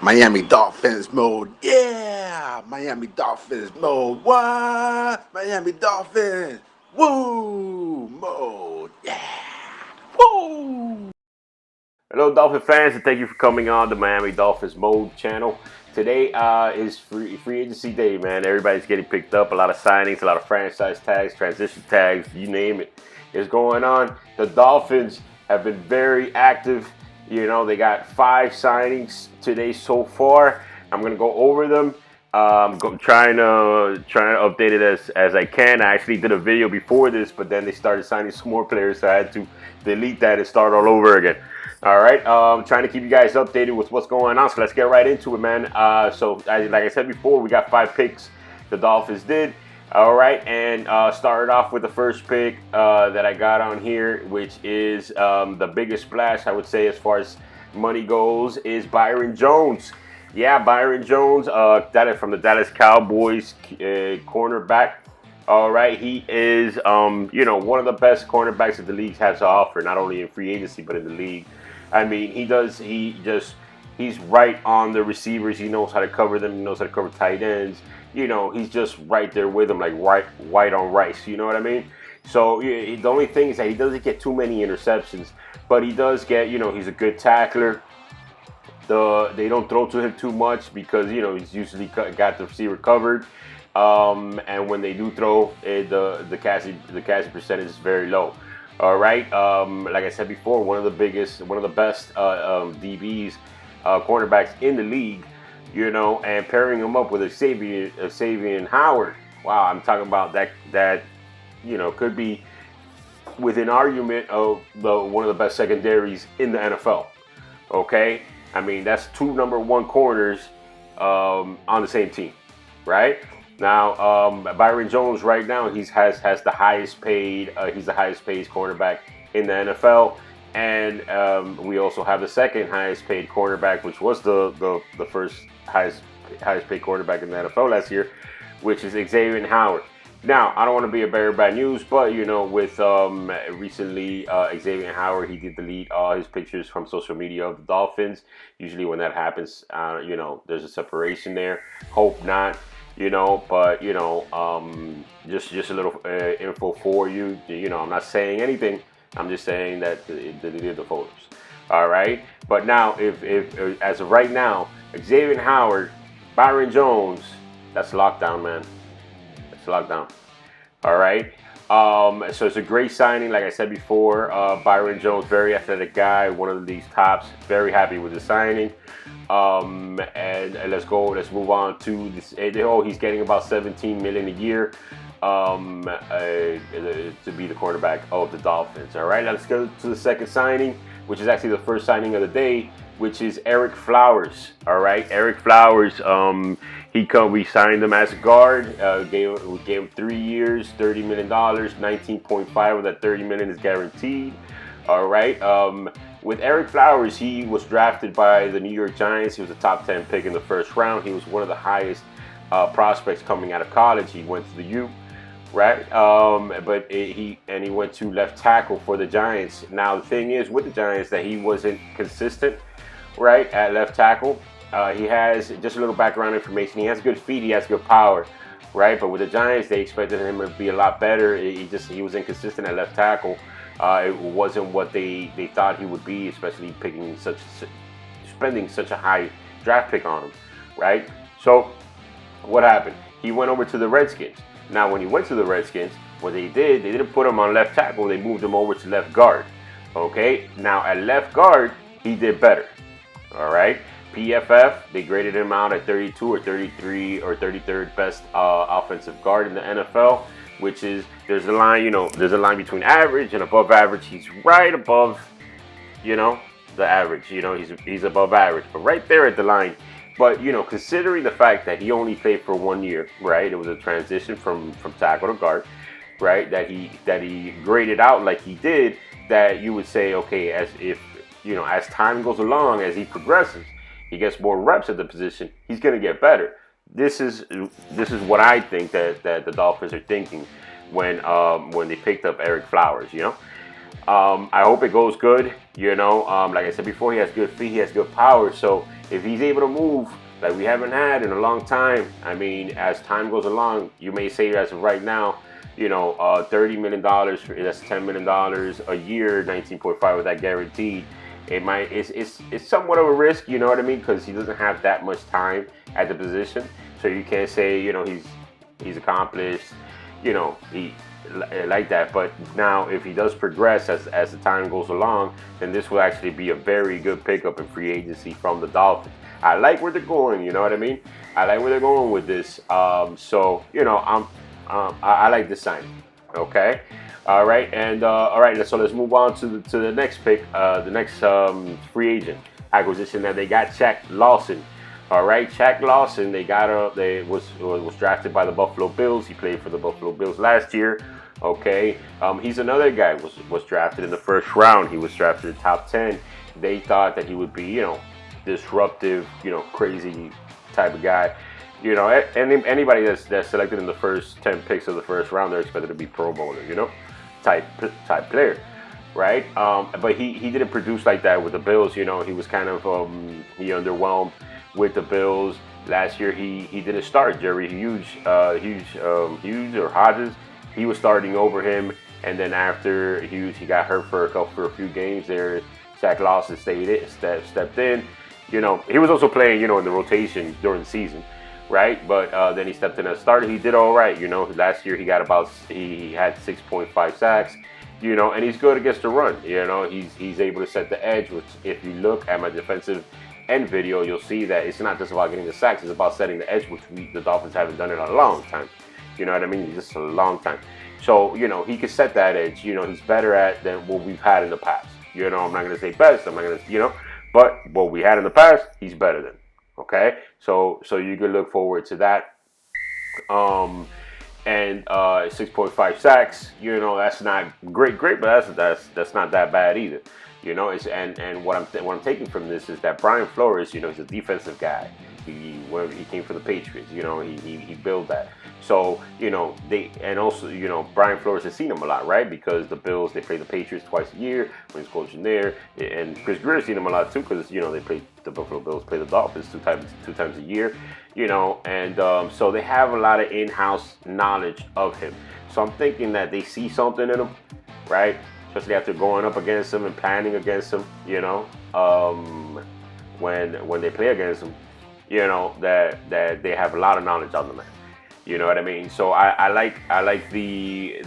Miami Dolphins mode. Yeah, Miami Dolphins mode. What? Miami Dolphins. Woo mode. Yeah. Woo. Hello, Dolphin fans, and thank you for coming on the Miami Dolphins Mode channel. Today is free agency day, man. Everybody's getting picked up. A lot of signings, a lot of franchise tags, transition tags, you name it, is going on. The Dolphins have been very active. You know, they got 5 signings today so far. I'm gonna go over them. Trying to update it as I can. I actually did a video before this, but then they started signing some more players, so I had to delete that and start all over again. All right, trying to keep you guys updated with what's going on. So let's get right into it, man. Like I said before, we got 5 picks. The Dolphins did. All right, and started off with the first pick that I got on here, which is the biggest splash, I would say, as far as money goes, is Byron Jones. Yeah, Byron Jones, that is from the Dallas Cowboys, cornerback. All right, he is, one of the best cornerbacks that the league has to offer, not only in free agency but in the league. I mean, he's right on the receivers. He knows how to cover them. He knows how to cover tight ends. You know, he's just right there with them, like white on rice. You know what I mean? So the only thing is that he doesn't get too many interceptions, but he does get, he's a good tackler. They don't throw to him too much because he's usually got the receiver covered. And when they do throw, the catching percentage is very low. All right, like I said before, one of the best DBs, cornerbacks in the league, and pairing him up with Xavier Howard. Wow, I'm talking about that could be within argument of one of the best secondaries in the NFL. Okay, I mean that's 2 number 1 corners on the same team, right? Now, Byron Jones right now has the highest paid. He's the highest paid cornerback in the NFL, and we also have the second highest paid cornerback, which was the first highest paid cornerback in the NFL last year, which is Xavier Howard. Now, I don't want to be a bearer of bad news, but with recently Xavier Howard, he did delete all his pictures from social media of the Dolphins. Usually, when that happens, there's a separation there. Hope not. But just a little info for you. I'm not saying anything. I'm just saying that they did the photos. All right. But now, if as of right now, Xavier Howard, Byron Jones, that's lockdown, man. That's lockdown. All right. So it's a great signing. Like I said before, Byron Jones, very athletic guy, one of these tops. Very happy with the signing. And let's move on to this. He's getting about $17 million a year to be the quarterback of the Dolphins. All right, let's go to the second signing, which is actually the first signing of the day, which is Eric Flowers. All right, Eric Flowers. We signed him as a guard. We gave him 3 years, $30 million. 19.5 of that $30 million is guaranteed. All right. With Eric Flowers, he was drafted by the New York Giants. He was a top 10 pick in the first round. He was one of the highest prospects coming out of college. He went to the U, right? He went to left tackle for the Giants. Now the thing is with the Giants that he wasn't consistent, right, at left tackle. He has just a little background information. He has good feet. He has good power, right? But with the Giants, they expected him to be a lot better. He was inconsistent at left tackle. It wasn't what they thought he would be, especially spending such a high draft pick on him, right? So what happened? He went over to the Redskins. Now, when he went to the Redskins, what they didn't put him on left tackle. They moved him over to left guard. Okay. Now at left guard, he did better. All right. PFF, they graded him out at 32 or 33 or 33rd best offensive guard in the NFL. Which is, there's a line between average and above average. He's right above, the average. He's above average, but right there at the line. But considering the fact that he only played for 1 year, right? It was a transition from tackle to guard, right? That he graded out like he did. That you would say, okay, as time goes along, as he progresses, he gets more reps at the position. He's going to get better. This is what I think that the Dolphins are thinking when they picked up Eric Flowers. I hope it goes good. Like I said before, he has good feet, he has good power. So if he's able to move like we haven't had in a long time, I mean, as time goes along, you may say as of right now, $30 million, that's $10 million a year, 19.5 with that guaranteed. It's somewhat of a risk, you know what I mean? Because he doesn't have that much time at the position, so you can't say he's accomplished, he like that. But now, if he does progress as the time goes along, then this will actually be a very good pickup in free agency from the Dolphins. I like where they're going, you know what I mean? I like where they're going with this. I like this signing. Okay. All right, and all right. So let's move on to the next pick, the next free agent acquisition that they got, Shaq Lawson. All right, Shaq Lawson. They was drafted by the Buffalo Bills. He played for the Buffalo Bills last year. Okay, he's another guy was drafted in the first round. He was drafted in the top 10. They thought that he would be disruptive, crazy type of guy. Anybody that's selected in the first 10 picks of the first round, they're expected to be Pro Bowler, type player, right? But he didn't produce like that with the Bills. He was kind of he underwhelmed with the Bills last year. He didn't start. Jerry Hughes or Hodges, he was starting over him, and then after Hughes, he got hurt for a few games there. Shaq Lawson stepped in. He was also playing, in the rotation during the season, right? But then he stepped in as starter. He did all right, Last year he had 6.5 sacks, and he's good against the run. He's able to set the edge. Which, if you look at my defensive end video, you'll see that it's not just about getting the sacks; it's about setting the edge, which the Dolphins haven't done in a long time. You know what I mean? Just a long time. So he can set that edge. He's better at than what we've had in the past. I'm not going to say best. I'm not going to, but what we had in the past, he's better than. Okay, so you can look forward to that. And 6.5 sacks. That's not great, but that's not that bad either. And what I'm taking from this is that Brian Flores, he's a defensive guy. He came from the Patriots. He built that. So Brian Flores has seen him a lot, right? Because the Bills, they play the Patriots twice a year when he's coaching there, and Chris Greer's seen him a lot too, because they play the Buffalo Bills play the Dolphins two times a year, and so they have a lot of in-house knowledge of him. So I'm thinking that they see something in him, right? Especially after going up against him and planning against him, when they play against him, that they have a lot of knowledge on the man. You know what I mean? So I like the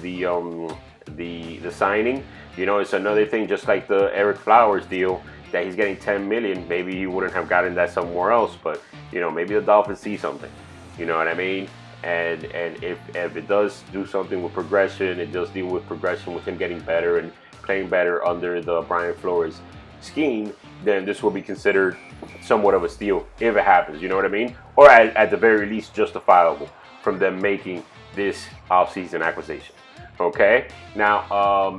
signing. It's another thing, just like the Eric Flowers deal, that he's getting $10 million. Maybe he wouldn't have gotten that somewhere else, but maybe the Dolphins see something. You know what I mean? And if it does do something with progression, it does deal with progression with him getting better and playing better under the Brian Flores scheme, then this will be considered somewhat of a steal if it happens. You know what I mean? Or at the very least, justifiable from them making this offseason acquisition. Okay. Now, I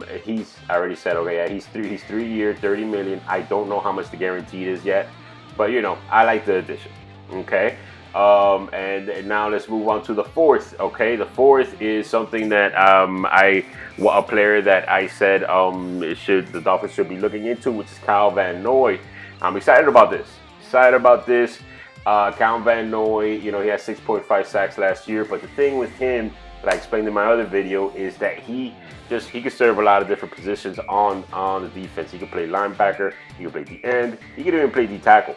already said, okay, yeah, he's 3 year, $30 million. I don't know how much the guaranteed is yet, but I like the addition. Okay. And now let's move on to the fourth. Okay, the fourth is something that a player that I said the Dolphins should be looking into, which is Kyle Van Noy. I'm excited about this. Kyle Van Noy, he had 6.5 sacks last year, but the thing with him that I explained in my other video is that he could serve a lot of different positions on the defense. He could play linebacker, he could play D end, he could even play D tackle.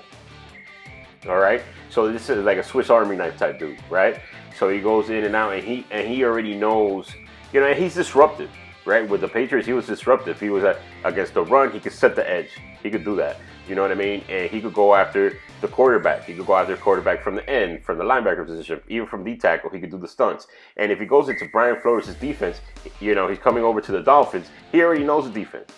All right, so this is like a Swiss Army knife type dude, right? So he goes in and out, and he already knows, and he's disruptive, right? With the Patriots, he was disruptive. He was against the run, he could set the edge. He could do that, you know what I mean? And he could go after the quarterback. He could go after the quarterback from the end, from the linebacker position, even from D tackle. He could do the stunts. And if he goes into Brian Flores' defense, he's coming over to the Dolphins. He already knows the defense.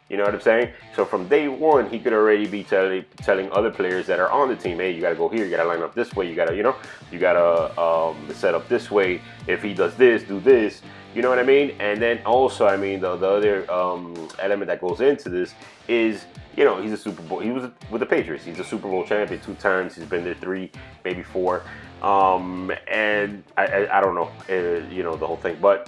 You know what I'm saying? So from day one, he could already be telling other players that are on the team, hey, you got to go here, you got to line up this way, you got to set up this way. If he does this, do this. You know what I mean? And then also, I mean, the other element that goes into this is, he's a Super Bowl. He was with the Patriots. He's a Super Bowl champion 2 times. He's been there 3, maybe 4. And I don't know, the whole thing. But,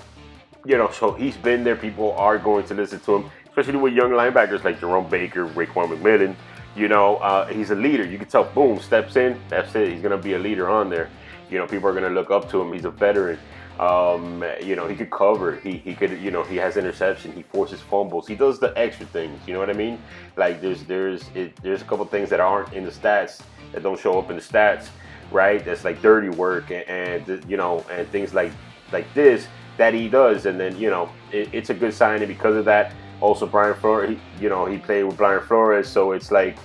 so he's been there. People are going to listen to him, especially with young linebackers like Jerome Baker, Raekwon McMillan, He's a leader. You can tell, boom, steps in, that's it. He's gonna be a leader on there. People are gonna look up to him. He's a veteran. He could cover. He could. He has interception. He forces fumbles. He does the extra things. You know what I mean? Like there's a couple things that aren't in the stats, that don't show up in the stats, right? That's like dirty work and things like this that he does. And then it's a good signing because of that. Also, Brian Flores, he played with Brian Flores, so it's like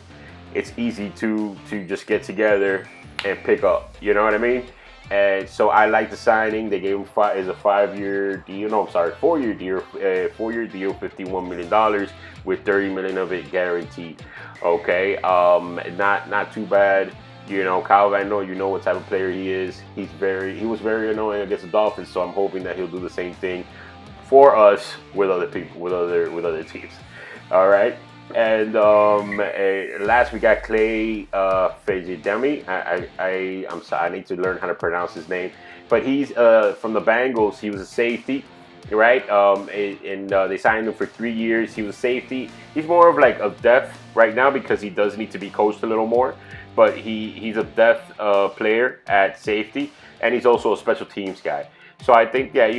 it's easy to just get together and pick up. You know what I mean? And so I like the signing. They gave him a 5-year deal. No, I'm sorry, 4-year deal. 4-year deal, $51 million with $30 million of it guaranteed. Okay, not too bad. Kyle Van Noy, you know what type of player he is. He was very annoying against the Dolphins. So I'm hoping that he'll do the same thing for us with other people, with other teams. All right. And last we got Clay Fejidemi. I'm sorry, I need to learn how to pronounce his name, but he's from the Bengals. He was a safety, right? And they signed him for 3 years. He was a safety. He's more of like a depth right now because he does need to be coached a little more. But he's a depth player at safety, and he's also a special teams guy. So I think, this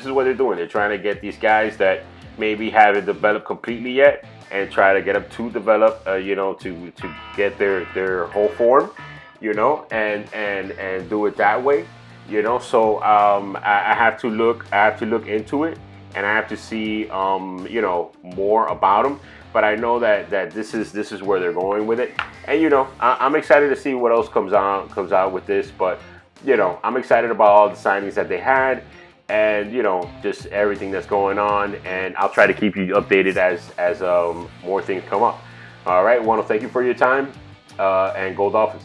is what they're doing. They're trying to get these guys that maybe haven't developed completely yet, and try to get them to develop, to get their whole form, and do it that way, So I have to look into it, and I have to see, more about them. But I know that this is where they're going with it, and I'm excited to see what else comes out with this, but. I'm excited about all the signings that they had and, just everything that's going on. And I'll try to keep you updated as more things come up. All right. Want to thank you for your time and Go Dolphins.